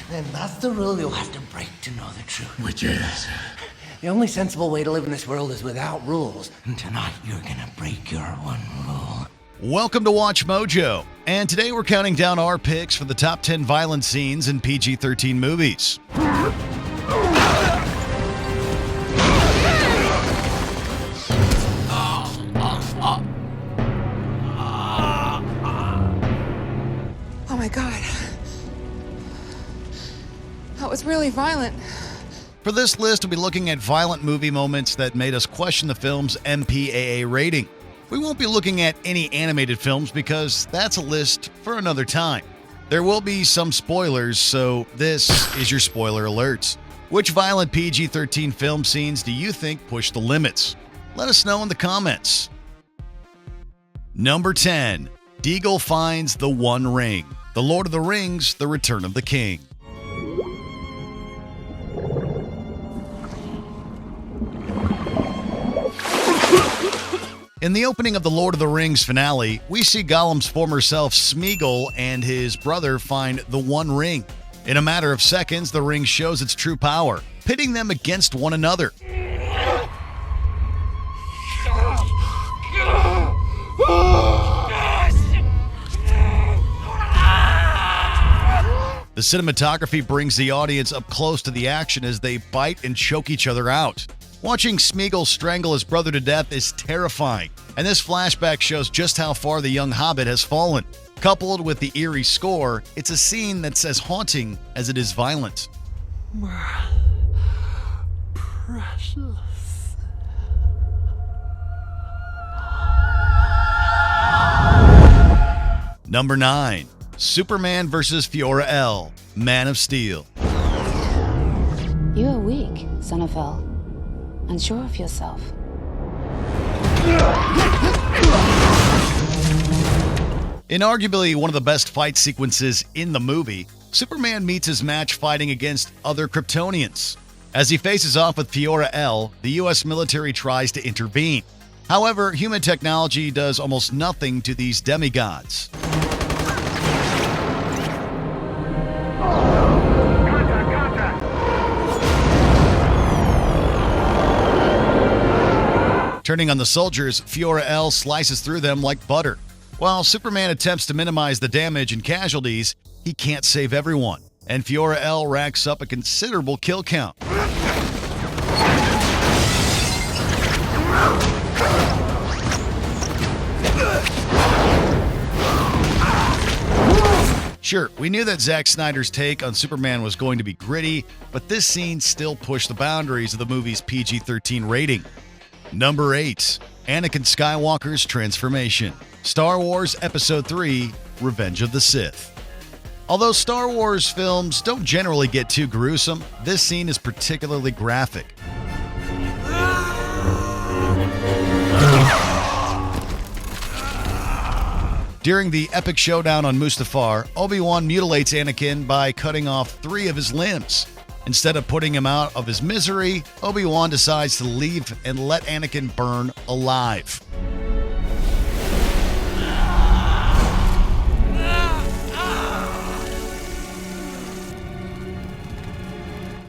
And that's the rule you'll have to break to know the truth. Which is? The only sensible way to live in this world is without rules. And tonight, you're gonna break your one rule. Welcome to Watch Mojo, and today we're counting down our picks for the top 10 violent scenes in PG-13 movies. Oh my God. That was really violent. For this list, we'll be looking at violent movie moments that made us question the film's MPAA rating. We won't be looking at any animated films because that's a list for another time. There will be some spoilers, so this is your spoiler alerts. Which violent PG-13 film scenes do you think push the limits? Let us know in the comments. Number 10. Deagle finds the One Ring. The Lord of the Rings, The Return of the King. In the opening of the Lord of the Rings finale, we see Gollum's former self Smeagol and his brother find the One Ring. In a matter of seconds, the ring shows its true power, pitting them against one another. The cinematography brings the audience up close to the action as they bite and choke each other out. Watching Smeagol strangle his brother to death is terrifying, and this flashback shows just how far the young hobbit has fallen. Coupled with the eerie score, it's a scene that's as haunting as it is violent. Precious. Number 9. Superman vs. Fiora-El, Man of Steel. You are weak, son of El. Unsure of yourself. In arguably one of the best fight sequences in the movie, Superman meets his match fighting against other Kryptonians. As he faces off with Fiora-El, the U.S. military tries to intervene. However, human technology does almost nothing to these demigods. Turning on the soldiers, Fiora-El slices through them like butter. While Superman attempts to minimize the damage and casualties, he can't save everyone, and Fiora-El racks up a considerable kill count. Sure, we knew that Zack Snyder's take on Superman was going to be gritty, but this scene still pushed the boundaries of the movie's PG-13 rating. Number 8. Anakin Skywalker's transformation. Star Wars Episode 3, Revenge of the Sith. Although Star Wars films don't generally get too gruesome, this scene is particularly graphic. During the epic showdown on Mustafar, Obi-Wan mutilates Anakin by cutting off 3 of his limbs. Instead of putting him out of his misery, Obi-Wan decides to leave and let Anakin burn alive.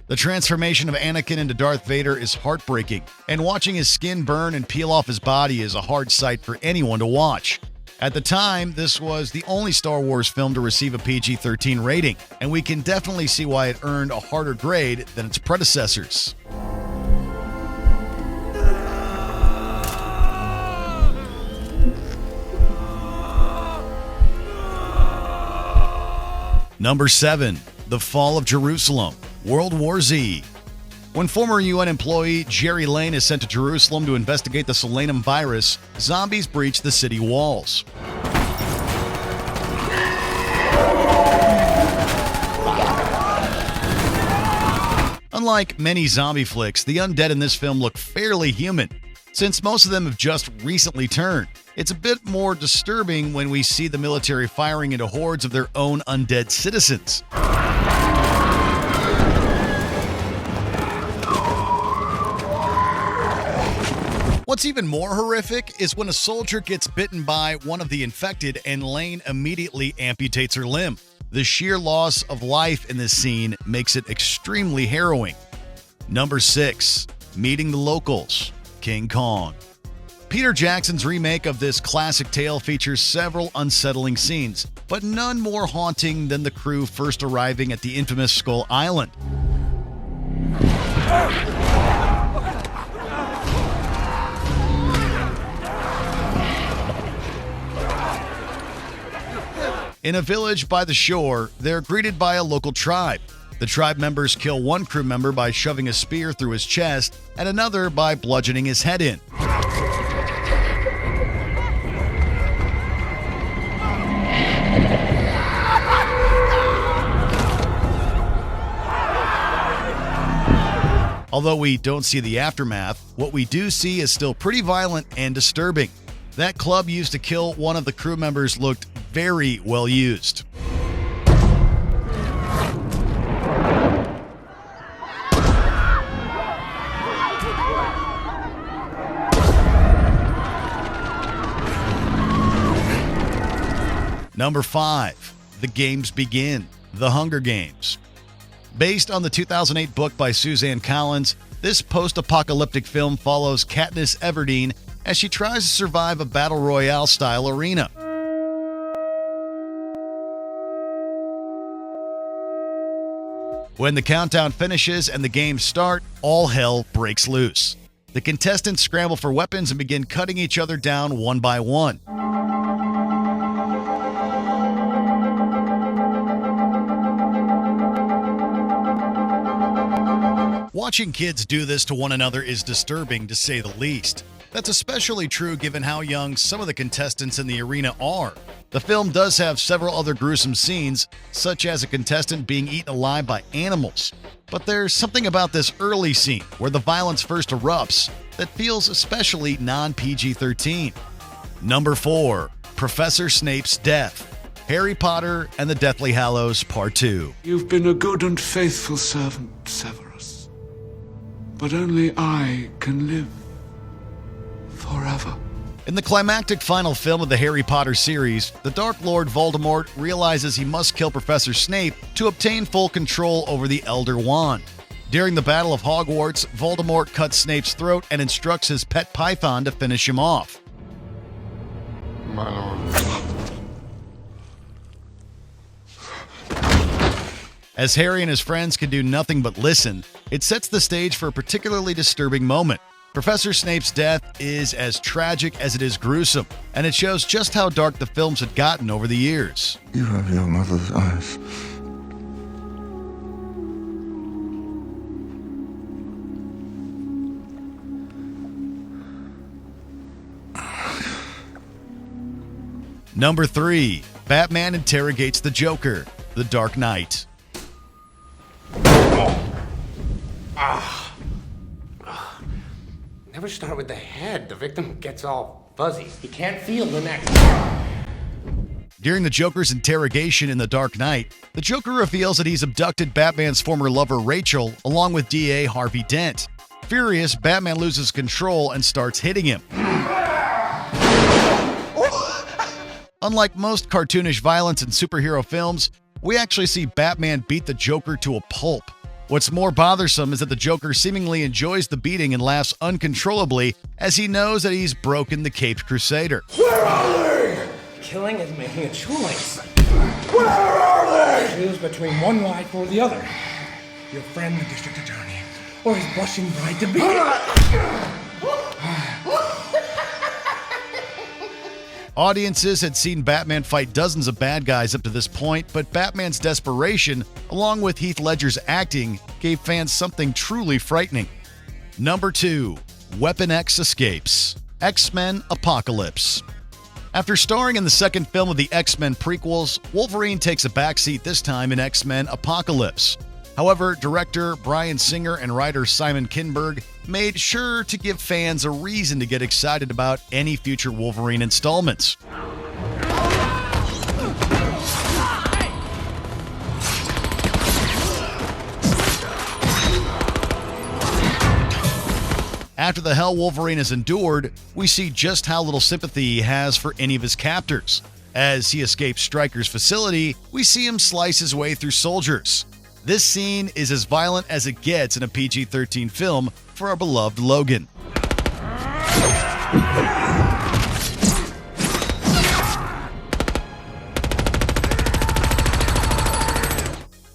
The transformation of Anakin into Darth Vader is heartbreaking, and watching his skin burn and peel off his body is a hard sight for anyone to watch. At the time, this was the only Star Wars film to receive a PG-13 rating, and we can definitely see why it earned a harder grade than its predecessors. Number 7. The Fall of Jerusalem, World War Z. When former UN employee Jerry Lane is sent to Jerusalem to investigate the Solanum virus, zombies breach the city walls. Unlike many zombie flicks, the undead in this film look fairly human, since most of them have just recently turned. It's a bit more disturbing when we see the military firing into hordes of their own undead citizens. What's even more horrific is when a soldier gets bitten by one of the infected and Lane immediately amputates her limb. The sheer loss of life in this scene makes it extremely harrowing. Number 6. Meeting the Locals, King Kong. Peter Jackson's remake of this classic tale features several unsettling scenes, but none more haunting than the crew first arriving at the infamous Skull Island. In a village by the shore, they're greeted by a local tribe. The tribe members kill one crew member by shoving a spear through his chest and another by bludgeoning his head in. Although we don't see the aftermath, what we do see is still pretty violent and disturbing. That club used to kill one of the crew members looked very well used. Number 5. The Games Begin, The Hunger Games. Based on the 2008 book by Suzanne Collins, this post-apocalyptic film follows Katniss Everdeen as she tries to survive a battle royale-style arena. When the countdown finishes and the games start, all hell breaks loose. The contestants scramble for weapons and begin cutting each other down one by one. Watching kids do this to one another is disturbing, to say the least. That's especially true given how young some of the contestants in the arena are. The film does have several other gruesome scenes, such as a contestant being eaten alive by animals. But there's something about this early scene, where the violence first erupts, that feels especially non-PG-13. Number 4. Professor Snape's Death, Harry Potter and the Deathly Hallows Part 2. You've been a good and faithful servant, Severus. But only I can live forever. In the climactic final film of the Harry Potter series, the Dark Lord Voldemort realizes he must kill Professor Snape to obtain full control over the Elder Wand. During the Battle of Hogwarts, Voldemort cuts Snape's throat and instructs his pet python to finish him off. My lord. As Harry and his friends can do nothing but listen, it sets the stage for a particularly disturbing moment. Professor Snape's death is as tragic as it is gruesome, and it shows just how dark the films had gotten over the years. You have your mother's eyes. Number 3. Batman interrogates the Joker, The Dark Knight. Never start with the head. The victim gets all fuzzy. He can't feel the neck. During the Joker's interrogation in The Dark Knight, the Joker reveals that he's abducted Batman's former lover Rachel along with DA Harvey Dent. Furious, Batman loses control and starts hitting him. Unlike most cartoonish violence in superhero films, we actually see Batman beat the Joker to a pulp. What's more bothersome is that the Joker seemingly enjoys the beating and laughs uncontrollably as he knows that he's broken the Caped Crusader. Where are they? Killing is making a choice. Where are they? Choose between one life or the other. Your friend, the district attorney, or his blushing bride to be. Audiences had seen Batman fight dozens of bad guys up to this point, but Batman's desperation, along with Heath Ledger's acting, gave fans something truly frightening. Number 2. Weapon X escapes, X-Men Apocalypse. After starring in the second film of the X-Men prequels, Wolverine takes a backseat this time in X-Men Apocalypse. However, director Bryan Singer and writer Simon Kinberg made sure to give fans a reason to get excited about any future Wolverine installments. After the hell Wolverine has endured, we see just how little sympathy he has for any of his captors. As he escapes Stryker's facility, we see him slice his way through soldiers. This scene is as violent as it gets in a PG-13 film for our beloved Logan.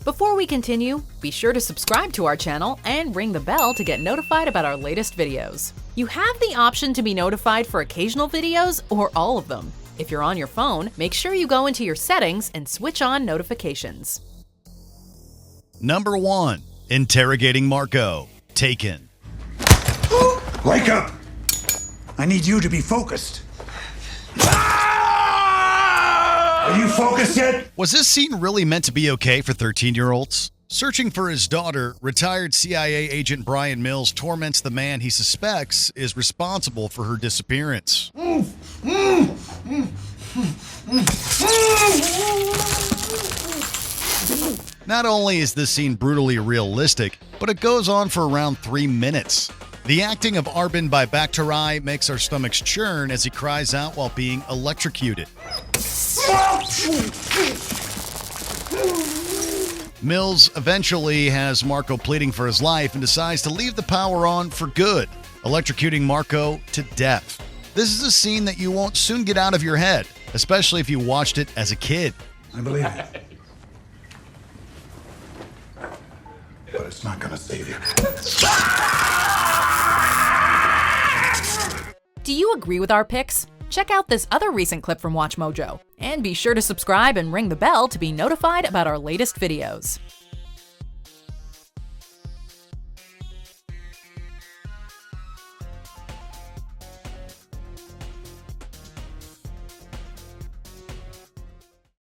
Before we continue, be sure to subscribe to our channel and ring the bell to get notified about our latest videos. You have the option to be notified for occasional videos or all of them. If you're on your phone, make sure you go into your settings and switch on notifications. Number 1. Interrogating Marco. Taken. Wake up! I need you to be focused. Are you focused yet? Was this scene really meant to be okay for 13-year-olds? Searching for his daughter, retired CIA agent Brian Mills torments the man he suspects is responsible for her disappearance. Not only is this scene brutally realistic, but it goes on for around 3 minutes. The acting of Arbin Bhaktarai makes our stomachs churn as he cries out while being electrocuted. Mills eventually has Marco pleading for his life and decides to leave the power on for good, electrocuting Marco to death. This is a scene that you won't soon get out of your head, especially if you watched it as a kid. I believe it. But it's not gonna save you. Do you agree with our picks? Check out this other recent clip from WatchMojo, and be sure to subscribe and ring the bell to be notified about our latest videos.